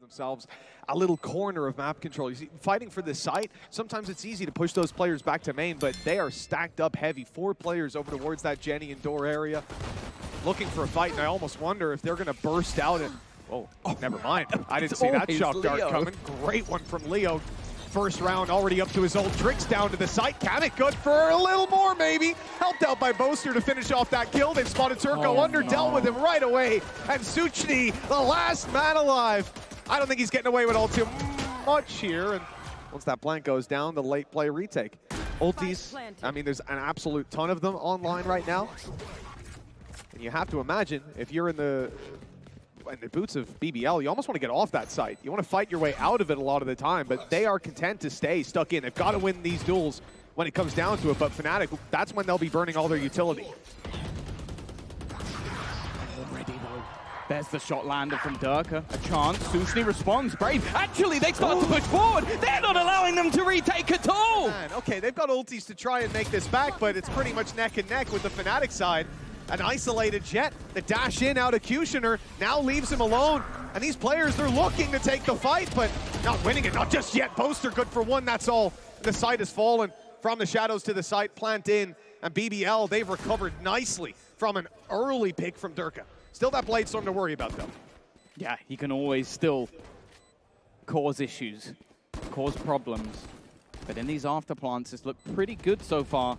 themselves a little corner of map control. You see, fighting for this site, sometimes it's easy to push those players back to main, but they are stacked up heavy. 4 players over towards that Jenny and door area, looking for a fight, and I almost wonder if they're going to burst out and... Oh, never mind. I didn't see that shock dart coming. Great one from Leo. First round already up to his old tricks down to the site. Kamek good for a little more maybe. Helped out by Boaster to finish off that kill. They've spotted Turko dealt with him right away. And SouhcNi, the last man alive. I don't think he's getting away with all too much here. And once that plant goes down, the late play retake. Ultis, I mean, there's an absolute ton of them online right now. And you have to imagine, if you're in the boots of BBL, you almost want to get off that site. You want to fight your way out of it a lot of the time, but they are content to stay stuck in. They've got to win these duels when it comes down to it, but Fnatic, that's when they'll be burning all their utility. Already though, there's the shot landed from Derke. A chance, SouhcNi responds, Brave. Actually, they start to push forward. They're not allowing them to retake at all. Man, okay, they've got ultis to try and make this back, but it's pretty much neck and neck with the Fnatic side. An isolated Jet, the dash in out of Questioner, now leaves him alone. And these players, they're looking to take the fight, but not winning it, not just yet. Boaster good for one, that's all. The site has fallen from the shadows to the site, plant in, and BBL, they've recovered nicely from an early pick from Derke. Still that Blade Storm to worry about, though. Yeah, he can always still cause issues, cause problems. But in these after plants, it's looked pretty good so far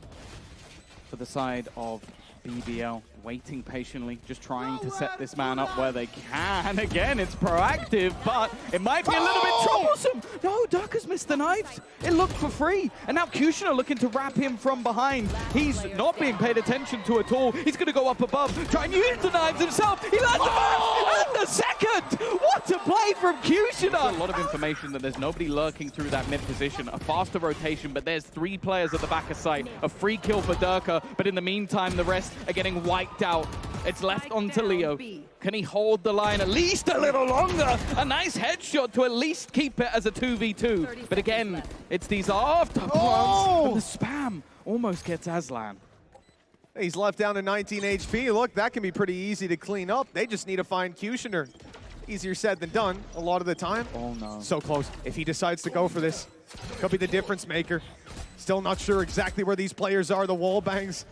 for the side of BBL, waiting patiently, just trying to set this man up where they can. Again, it's proactive, but it might be a little bit troublesome. No, Derke's missed the knives. It looked for free. And now QutionerX looking to wrap him from behind. He's not being paid attention to at all. He's going to go up above, try and use the knives himself. He lands the first and the second. What a play from QutionerX. A lot of information that there's nobody lurking through that mid position. A faster rotation, but there's 3 players at the back of site. A free kill for Derke, but in the meantime, the rest are getting wiped out. It's left onto Leo. Can he hold the line at least a little longer? A nice headshot to at least keep it as a 2v2. But again, it's these after plants, and the spam almost gets Aslan. He's left down to 19 HP. Look, that can be pretty easy to clean up. They just need to find QutionerX. Easier said than done a lot of the time. Oh no. So close. If he decides to go for this, could be the difference maker. Still not sure exactly where these players are. The wall bangs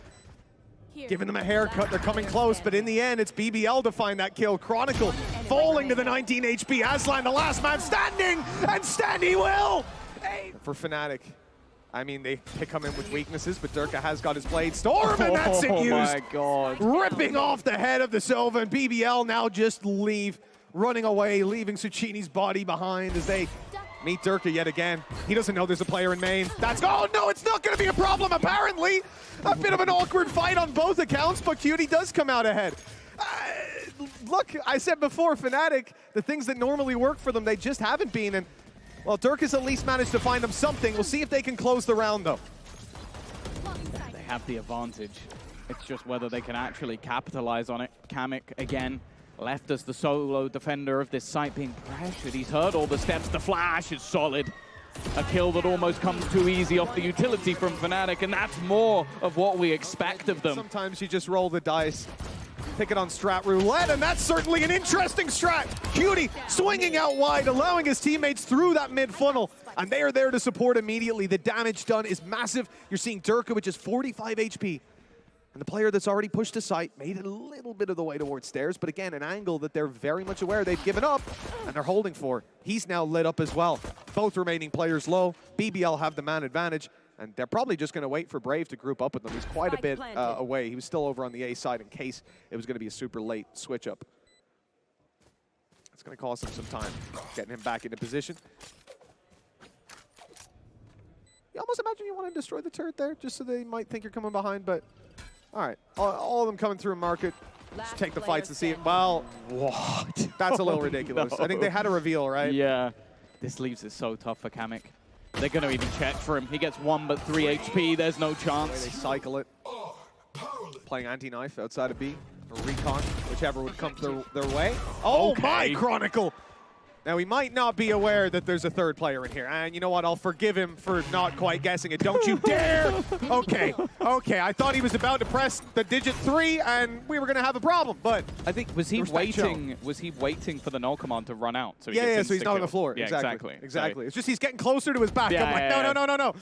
giving them a haircut. They're coming close, but in the end, it's BBL to find that kill. Chronicle falling to the 19 HP. Aslan, the last man standing, and stand he will! For Fnatic, I mean, they come in with weaknesses, but Derke has got his Blade Storm, and that's it used. Oh my God. Ripping off the head of the Sova, and BBL now just running away, leaving SouhcNi's body behind as they meet Derke yet again. He doesn't know there's a player in main. Oh no, it's not going to be a problem apparently. A bit of an awkward fight on both accounts, but Cutie does come out ahead. Look, I said before, Fnatic, the things that normally work for them, they just haven't been. And well, Derke has at least managed to find them something. We'll see if they can close the round though. They have the advantage. It's just whether they can actually capitalize on it. Kamek again, left as the solo defender of this site, being pressured. He's heard all the steps. The flash is solid. A kill that almost comes too easy off the utility from Fnatic, and that's more of what we expect of them. Sometimes you just roll the dice, pick it on strat roulette, and that's certainly an interesting strat. Cutie swinging out wide, allowing his teammates through that mid funnel, and they are there to support immediately. The damage done is massive. You're seeing Derke, which is 45 HP. And the player that's already pushed to site made it a little bit of the way towards stairs, but again, an angle that they're very much aware they've given up, and they're holding for. He's now lit up as well. Both remaining players low. BBL have the man advantage, and they're probably just going to wait for Brave to group up with them. He's quite a bit away. He was still over on the A side in case it was going to be a super late switch up. It's going to cost him some time, getting him back into position. You almost imagine you want to destroy the turret there, just so they might think you're coming behind, but all right, all of them coming through a market. Just take the fights and see it. Well, what? That's a little ridiculous. No. I think they had a reveal, right? Yeah. This leaves it so tough for Kamek. They're going to even check for him. He gets 1 but 3 HP. There's no chance. They cycle it. Playing anti-knife outside of B. Or recon, whichever would come their way. Oh okay. My, Chronicle! Now, he might not be aware that there's a third player in here. And you know what? I'll forgive him for not quite guessing it. Don't you dare! Okay, okay. I thought he was about to press the digit 3, and we were going to have a problem, but I think, was he waiting for the null command to run out? So he so he's not on the floor. Yeah, exactly. So it's just he's getting closer to his back. Yeah, I'm like, no.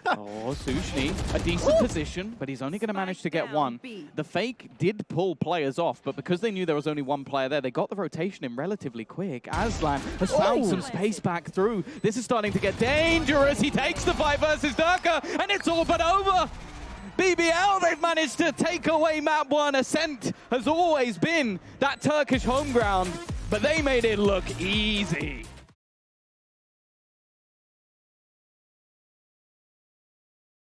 Oh, SouhcNi, a decent position, but he's only going to manage to get one. The fake did pull players off, but because they knew there was only one player there, they got the rotation in relatively quick. Aslan has found some space back through. This is starting to get dangerous. He takes the fight versus Derke, and it's all but over. BBL, they've managed to take away map 1. Ascent has always been that Turkish home ground, but they made it look easy.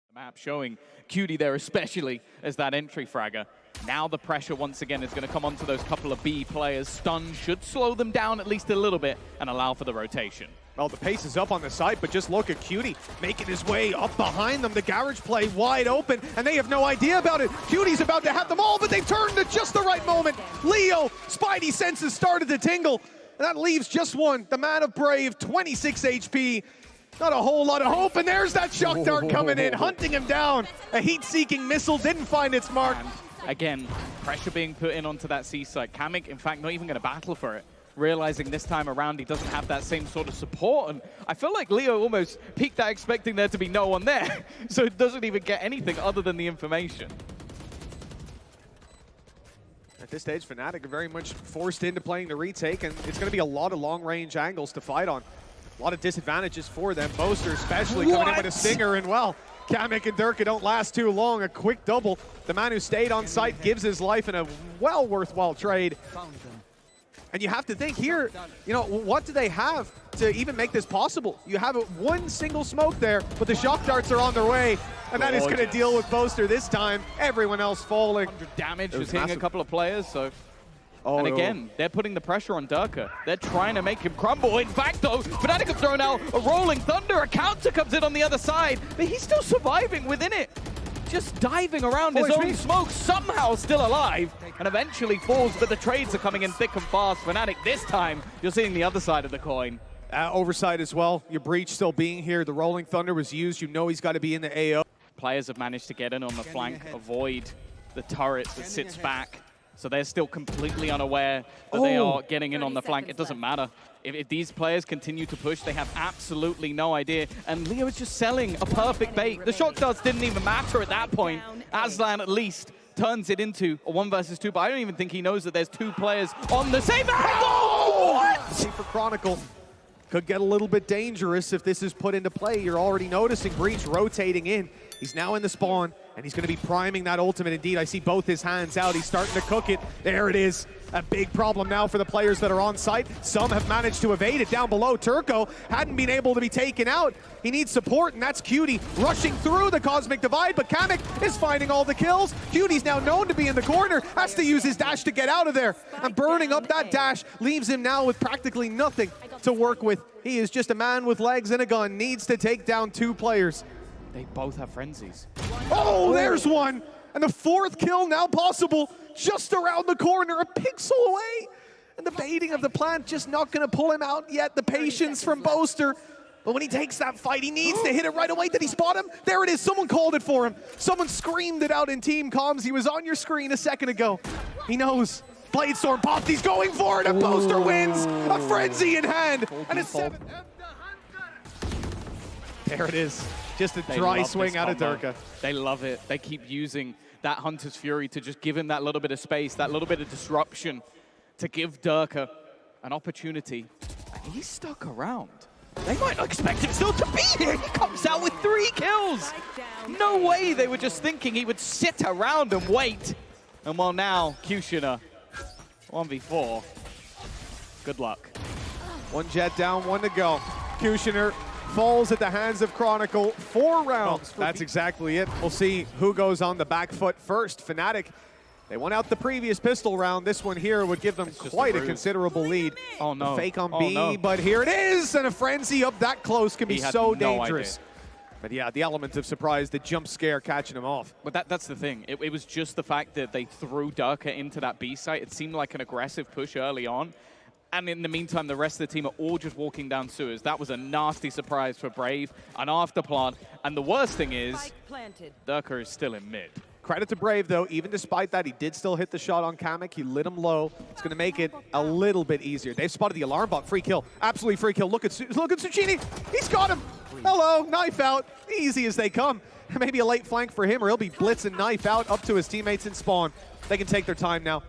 The map showing Cutie there especially as that entry fragger. Now the pressure once again is going to come onto those couple of B players. Stun should slow them down at least a little bit and allow for the rotation. Well, the pace is up on the side, but just look at Cutie making his way up behind them. The garage play wide open, and they have no idea about it. Cutie's about to have them all, but they've turned at just the right moment. Leo, Spidey senses started to tingle, and that leaves just one. The man of Brave, 26 HP. Not a whole lot of hope, and there's that shock dart coming in, hunting him down. A heat-seeking missile didn't find its mark. And again, pressure being put in onto that C site. Kamik, in fact, not even going to battle for it. Realizing this time around he doesn't have that same sort of support. And I feel like Leo almost peeked out expecting there to be no one there. So it doesn't even get anything other than the information. At this stage, Fnatic are very much forced into playing the retake, and it's going to be a lot of long-range angles to fight on. A lot of disadvantages for them. Boaster especially coming in with a stinger, and well, Kamik and Derke don't last too long. A quick double. The man who stayed on site gives his life in a well worthwhile trade. And you have to think here, you know, what do they have to even make this possible? You have one single smoke there, but the shock darts are on their way, and that is going to deal with Boaster this time. Everyone else falling. 100 damage was hitting a couple of players, so... Oh, and again, they're putting the pressure on Derke. They're trying to make him crumble. In fact, though, Fnatic have thrown out a rolling thunder. A counter comes in on the other side, but he's still surviving within it. Just diving around his own smoke, somehow still alive, and eventually falls, but the trades are coming in thick and fast. Fnatic, this time, you're seeing the other side of the coin. Oversight as well. Your breach still being here. The rolling thunder was used. You know he's got to be in the AO. Players have managed to get in on the flank, avoid the turret that sits back. So they're still completely unaware that they are getting in on the flank. It doesn't matter. If these players continue to push, they have absolutely no idea. And Leo is just selling a perfect bait. The shock darts didn't even matter at that point. Aslan at least turns it into a 1 versus 2, but I don't even think he knows that there's 2 players on the same angle! What? For Chronicle. Could get a little bit dangerous if this is put into play. You're already noticing Breach rotating in. He's now in the spawn, and he's going to be priming that ultimate. Indeed, I see both his hands out. He's starting to cook it. There it is. A big problem now for the players that are on site. Some have managed to evade it down below. Turko hadn't been able to be taken out. He needs support, and that's Cutie rushing through the Cosmic Divide, but Kamik is finding all the kills. Cutie's now known to be in the corner, has to use his dash to get out of there. And burning up that dash leaves him now with practically nothing to work with. He is just a man with legs and a gun, needs to take down 2 players. They both have frenzies. Oh, there's one! And the 4th kill now possible, just around the corner, a pixel away. And the baiting of the plant just not gonna pull him out yet. The patience from Boaster. But when he takes that fight, he needs to hit it right away. Did he spot him? There it is, someone called it for him. Someone screamed it out in team comms. He was on your screen a second ago. He knows. Bladestorm popped, he's going for it, and Boaster wins. A frenzy in hand. And it's 7. There it is. Just a dry swing out of Derke. They love it. They keep using that Hunter's Fury to just give him that little bit of space, that little bit of disruption to give Derke an opportunity. And he's stuck around. They might not expect him still to be here. He comes out with 3 kills. No way they were just thinking he would sit around and wait. And well now, Questioner, 1v4. Good luck. 1 jet down, 1 to go. Questioner falls at the hands of Chronicle. 4 rounds. That's exactly it. We'll see who goes on the back foot first. Fnatic, they won out the previous pistol round. This one here would give them quite a considerable lead. Oh no. Fake on B, but here it is, and a frenzy up that close can be so dangerous. But yeah, the element of surprise, the jump scare catching him off. But that's the thing. It was just the fact that they threw Derke into that B site. It seemed like an aggressive push early on. And in the meantime, the rest of the team are all just walking down sewers. That was a nasty surprise for Brave, an afterplant. And the worst thing is, Derke is still in mid. Credit to Brave, though. Even despite that, he did still hit the shot on Kamek. He lit him low. It's going to make it a little bit easier. They've spotted the alarm bot. Free kill. Absolutely free kill. Look at SouhcNi. He's got him. Hello. Knife out. Easy as they come. Maybe a late flank for him, or he'll be blitz and knife out up to his teammates in spawn. They can take their time now.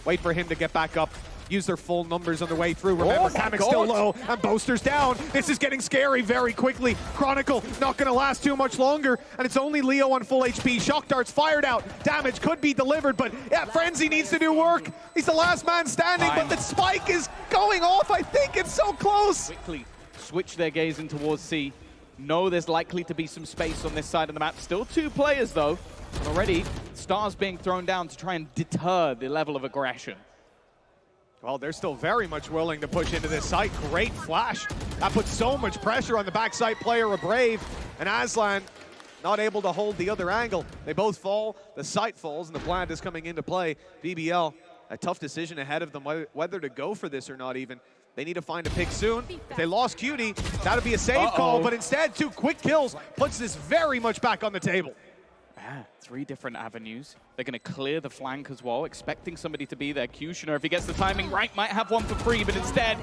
Wait for him to get back up. Use their full numbers on the way through. Remember, Kamek's still low, and Boaster's down. This is getting scary very quickly. Chronicle not going to last too much longer, and it's only Leo on full HP. Shock darts fired out. Damage could be delivered, but yeah, Frenzy needs to do work. He's the last man standing, but the spike is going off. I think it's so close. Quickly switch their gazing towards C. Know there's likely to be some space on this side of the map. Still 2 players, though. Already, stars being thrown down to try and deter the level of aggression. Well, they're still very much willing to push into this site. Great flash. That puts so much pressure on the backside player of Brave. And Aslan not able to hold the other angle. They both fall. The site falls, and the plant is coming into play. BBL, a tough decision ahead of them, whether to go for this or not even. They need to find a pick soon. If they lost Cutie, that would be a save call, but instead 2 quick kills puts this very much back on the table. Yeah, 3 different avenues. They're going to clear the flank as well, expecting somebody to be there. QutionerX, if he gets the timing right, might have one for free, but instead,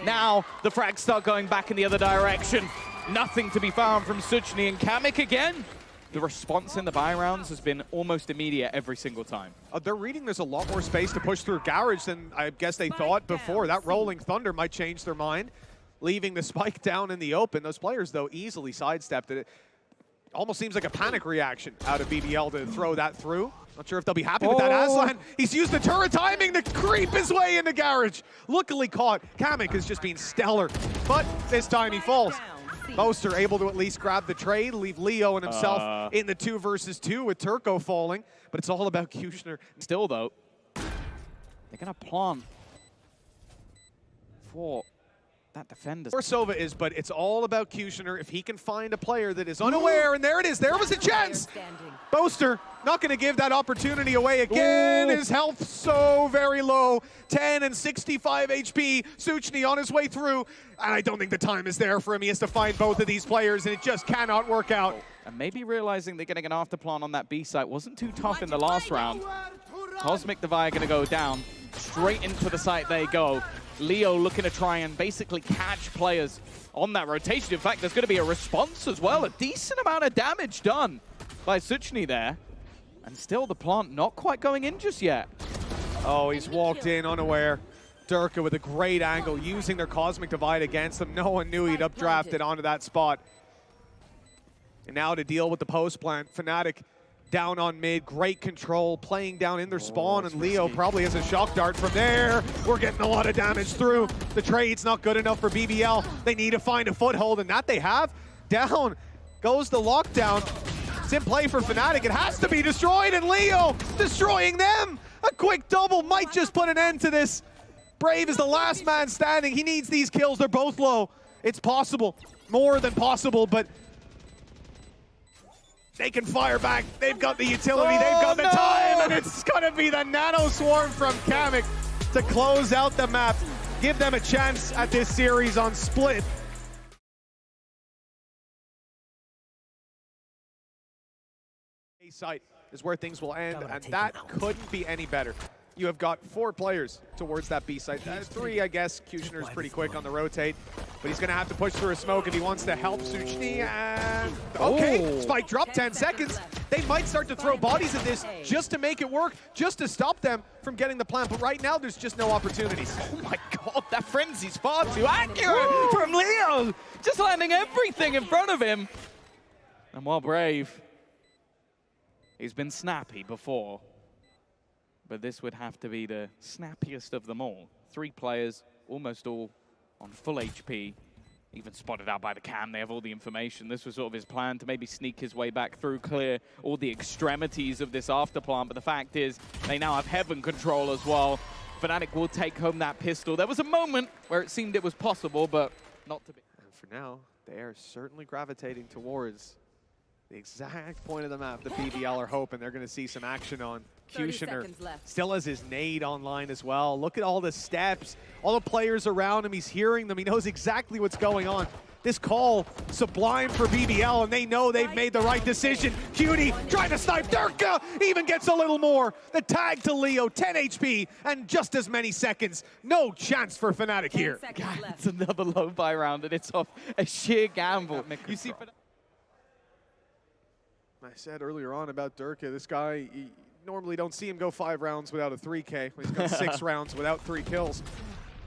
now the frags start going back in the other direction. Nothing to be found from SouhcNi and Kamek again. The response in the buy rounds has been almost immediate every single time. They're reading there's a lot more space to push through Garage than I guess they thought before. That Rolling Thunder might change their mind, leaving the spike down in the open. Those players, though, easily sidestepped it. Almost seems like a panic reaction out of BBL to throw that through. Not sure if they'll be happy with that. Aslan, he's used the turret timing to creep his way into Garage. Luckily caught. Kamek has just been stellar, but this time he falls. Boaster able to at least grab the trade, leave Leo and himself in the 2 versus 2 with Turko falling, but it's all about QutionerX. Still, though, they're going to plant for that defender. Or Sova is, but it's all about QutionerX. If he can find a player that is unaware, and there it is, there was a chance. Boaster not going to give that opportunity away again. His health so very low, 10 and 65 HP. SouhcNi on his way through, and I don't think the time is there for him. He has to find both of these players, and it just cannot work out. And maybe realizing they're getting an afterplant on that B site wasn't too tough in the last round. Cosmic Divide going to go down. Straight into the site they go. Leo looking to try and basically catch players on that rotation. In fact, there's going to be a response as well. A decent amount of damage done by SouhcNi there. And still the plant not quite going in just yet. Oh, he's walked in unaware. Derke with a great angle, using their Cosmic Divide against them. No one knew he'd updrafted onto that spot. And now to deal with the post plant, Fnatic down on mid, great control, playing down in their spawn, and Leo probably has a shock dart from there. We're getting a lot of damage through. The trade's not good enough for BBL. They need to find a foothold, and that they have. Down goes the lockdown. It's in play for Fnatic. It has to be destroyed, and Leo destroying them. A quick double might just put an end to this. Brave is the last man standing. He needs these kills. They're both low. It's possible, more than possible, but they can fire back. They've got the utility. They've got the time, and it's going to be the Nano Swarm from Kamek to close out the map. Give them a chance at this series on Split. A site is where things will end, and that couldn't be any better. You have got 4 players towards that B site. 3, I guess. QutionerX pretty quick on the rotate, but he's going to have to push through a smoke if he wants to help SouhcNi. And okay, spike drop, 10 seconds. They might start to throw bodies at this just to make it work, just to stop them from getting the plant. But right now, there's just no opportunities. Oh my God, that frenzy's far too accurate from Leo. Just landing everything in front of him. And while Brave, he's been snappy before, but this would have to be the snappiest of them all. 3 players, almost all on full HP, even spotted out by the cam. They have all the information. This was sort of his plan to maybe sneak his way back through, clear all the extremities of this afterplant. But the fact is, they now have heaven control as well. Fnatic will take home that pistol. There was a moment where it seemed it was possible, but not to be. And for now, they are certainly gravitating towards the exact point of the map that BBL are hoping they're going to see some action on. QutionerX still has his nade online as well. Look at all the steps, all the players around him. He's hearing them. He knows exactly what's going on. This call, sublime for BBL, and they know they've made the right decision. Cutie trying to snipe. Derke even gets a little more. The tag to Leo, 10 HP, and just as many seconds. No chance for Fnatic here. God, it's another low buy round, and it's off a sheer gamble. You see, I said earlier on about Derke, this guy, you normally don't see him go 5 rounds without a 3K. He's got 6 rounds without 3 kills.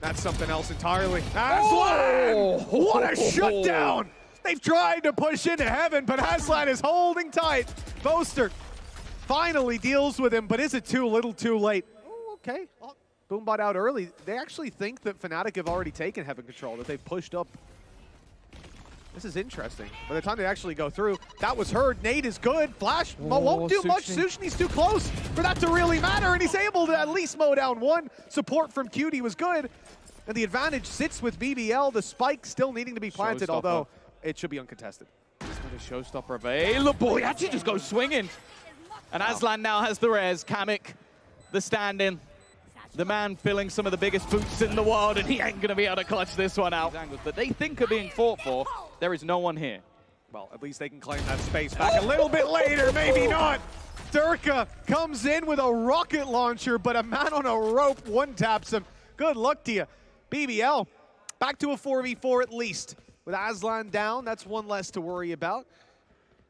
That's something else entirely. Aslan! What a shutdown! They've tried to push into heaven, but Aslan is holding tight. Boaster finally deals with him, but is it too little too late? Oh, okay. Boombot out early. They actually think that Fnatic have already taken heaven control, that they've pushed up. This is interesting. By the time they actually go through, that was heard. Nade is good. Flash won't do much. SouhcNi's too close for that to really matter, and he's able to at least mow down one. Support from Cutie was good, and the advantage sits with BBL. The spike still needing to be planted, although it should be uncontested. He's got a showstopper available. He actually just goes swinging. And Aslan now has the res. Kamik, the stand-in. The man filling some of the biggest boots in the world, and he ain't going to be able to clutch this one out. That they think are being fought for. There is no one here. Well, at least they can claim that space back a little bit later, maybe not. Derke comes in with a rocket launcher, but a man on a rope one-taps him. Good luck to you. BBL, back to a 4v4 at least. With Aslan down, that's one less to worry about.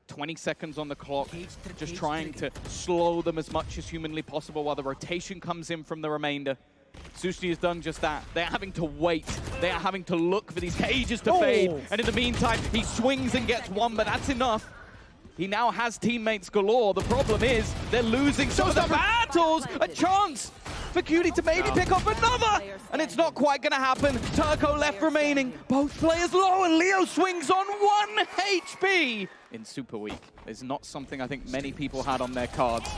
20 seconds on the clock, just trying to slow them as much as humanly possible while the rotation comes in from the remainder. SouhcNi has done just that. They're having to wait. They are having to look for these cages to fade. And in the meantime, he swings and gets one, but that's enough. He now has teammates galore. The problem is they're losing some of the battles. A chance for Cutie to maybe pick up another. And it's not quite going to happen. Turko left remaining. Both players low, and Leo swings on 1 HP. In Super Week is not something I think many people had on their cards.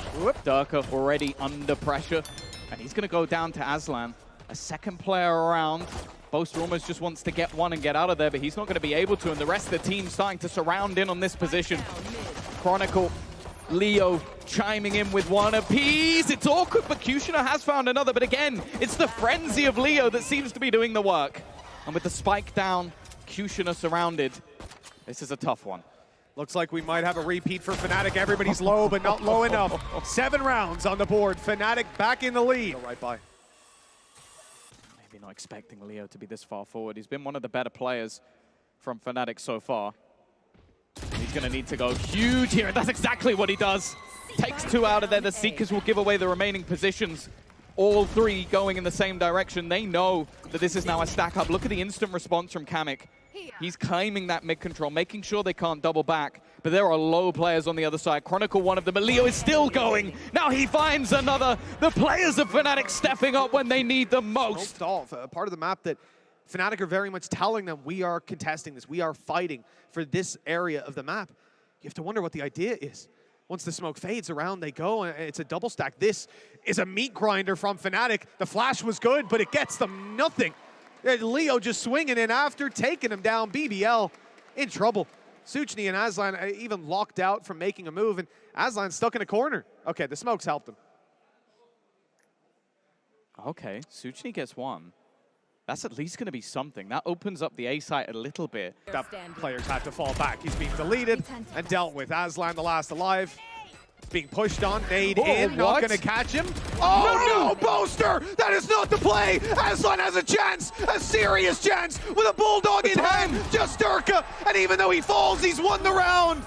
Derke already under pressure, and he's going to go down to Aslan. A second player around. Boaster almost just wants to get one and get out of there, but he's not going to be able to, and the rest of the team starting to surround in on this position. Chronicle, Leo chiming in with one apiece. It's awkward, but QutionerX has found another, but again, it's the frenzy of Leo that seems to be doing the work. And with the spike down, QutionerX surrounded. This is a tough one. Looks like we might have a repeat for Fnatic. Everybody's low, but not low enough. 7 rounds on the board. Fnatic back in the lead. Go right by. Maybe not expecting Leo to be this far forward. He's been one of the better players from Fnatic so far. He's going to need to go huge here, and that's exactly what he does. Takes 2 out of there. The Seekers will give away the remaining positions. All 3 going in the same direction. They know that this is now a stack up. Look at the instant response from Kamik. He's claiming that mid control, making sure they can't double back. But there are low players on the other side. Chronicle one of them, but Leo is still going. Now he finds another. The players of Fnatic stepping up when they need them most. Part of the map that Fnatic are very much telling them, we are contesting this. We are fighting for this area of the map. You have to wonder what the idea is. Once the smoke fades around, they go, and it's a double stack. This is a meat grinder from Fnatic. The flash was good, but it gets them nothing. Leo just swinging in after, taking him down. BBL in trouble. SouhcNi and Aslan even locked out from making a move, and Aslan stuck in a corner. Okay, the smokes helped him. Okay, SouhcNi gets one. That's at least going to be something. That opens up the A site a little bit. That players have to fall back. He's being deleted and dealt with. Aslan, the last alive. Being pushed on, nade in, not going to catch him. Oh no, Boaster! That is not the play! Aslan has a chance, a serious chance, with a bulldog in hand, just Derke, and even though he falls, he's won the round.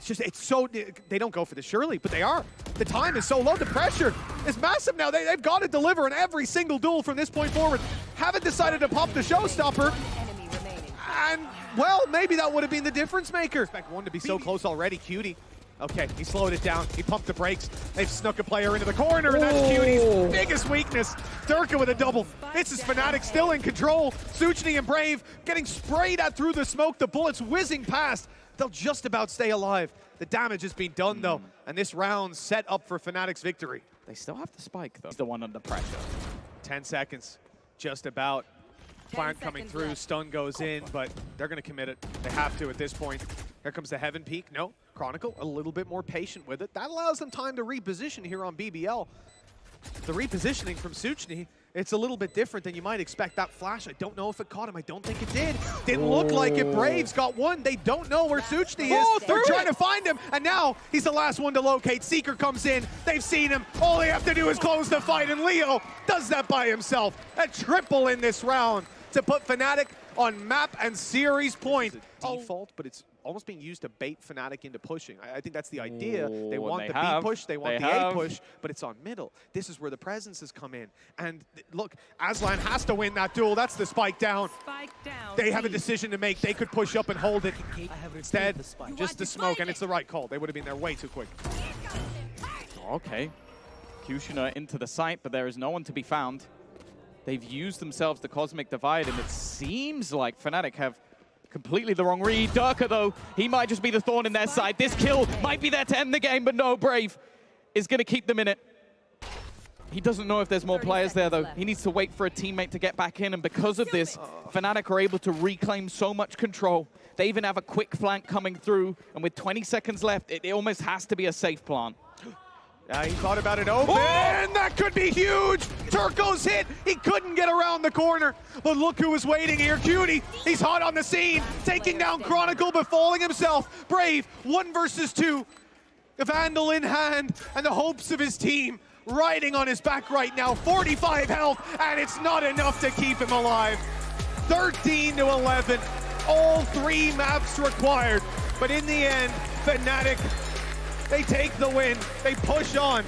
It's so, they don't go for this surely, but they are. The time is so low, the pressure is massive now. They've got to deliver in every single duel from this point forward. Haven't decided to pop the showstopper. And, well, maybe that would have been the difference maker. Expect one to be so close already, Cutie. Okay, he slowed it down. He pumped the brakes. They've snuck a player into the corner, and that's Cutie's biggest weakness. Derke with a double. This is Fnatic still in control. SouhcNi and Brave getting sprayed at through the smoke. The bullets whizzing past. They'll just about stay alive. The damage has been done, though, and this round set up for Fnatic's victory. They still have the spike, though. He's the one under pressure. 10 seconds, just about. Plant coming through, stun goes in, but they're going to commit it. They have to at this point. Here comes the Heaven Peak. No. Chronicle a little bit more patient with it. That allows them time to reposition here on BBL. The repositioning from SouhcNi, it's a little bit different than you might expect. That flash, I don't know if it caught him. I don't think it did. Didn't look like it. Braves got one. They don't know where SouhcNi is. They're trying to find him, and now he's the last one to locate. Seeker comes in. They've seen him. All they have to do is close the fight, and Leo does that by himself. A triple in this round to put Fnatic on map and series point. Default, but it's almost being used to bait Fnatic into pushing. I think that's the idea. They want the B push, they want the A push, but it's on middle. This is where the presences come in. And look, Aslan has to win that duel. That's the spike down. They have a decision to make. They could push up and hold it. Instead, just the smoke, and it's the right call. They would have been there way too quick. Okay. Cutioner into the site, but there is no one to be found. They've used themselves the Cosmic Divide, and it seems like Fnatic have completely the wrong read. Derke, though, he might just be the thorn in their side. This kill might be there to end the game, but no, Brave is going to keep them in it. He doesn't know if there's more players there, though. He needs to wait for a teammate to get back in, and because of this, Fnatic are able to reclaim so much control. They even have a quick flank coming through, and with 20 seconds left, it almost has to be a safe plant. Yeah, he thought about it open. That could be huge. Turko's hit. He couldn't get around the corner. But look who was waiting here. Cutie, he's hot on the scene. Taking down Chronicle, but falling himself. Brave, 1 versus 2. A Vandal in hand, and the hopes of his team riding on his back right now. 45 health, and it's not enough to keep him alive. 13 to 11. All 3 maps required. But in the end, Fnatic, they take the win. They push on.